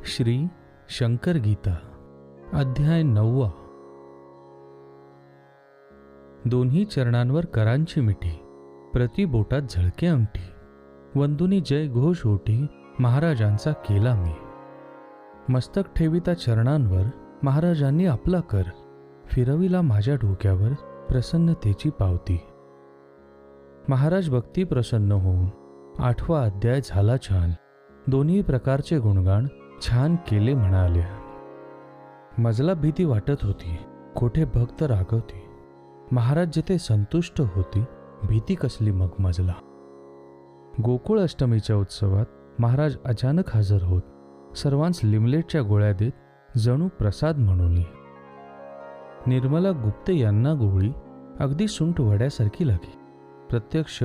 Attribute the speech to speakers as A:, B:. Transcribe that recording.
A: श्री शंकर गीता अध्याय 9। दोन्ही चरणांवर करांची मिठी, प्रति बोटात झळके अंगठी, वंदुनी जय घोष ओटी महाराजांचा केला मी। मस्तक ठेविता चरणांवर महाराजांनी आपला कर, फिरविला माझ्या डोक्यावर प्रसन्नतेची पावती। महाराज भक्ती प्रसन्न होऊन 8वा अध्याय झाला छान, दोन्ही प्रकारचे गुणगान छान केले म्हणाले। मजला भीती वाटत होती, कोठे भक्त रागवती, महाराज जिथे संतुष्ट होती, भीती कसली मग मजला। गोकुळ अष्टमीच्या उत्सवात महाराज अचानक हजर होत, सर्वांस लिमलेटच्या गोळ्या देत जणू प्रसाद म्हणून। निर्मला गुप्ते यांना गोळी अगदी सुंठ वड्यासारखी लागली। प्रत्यक्ष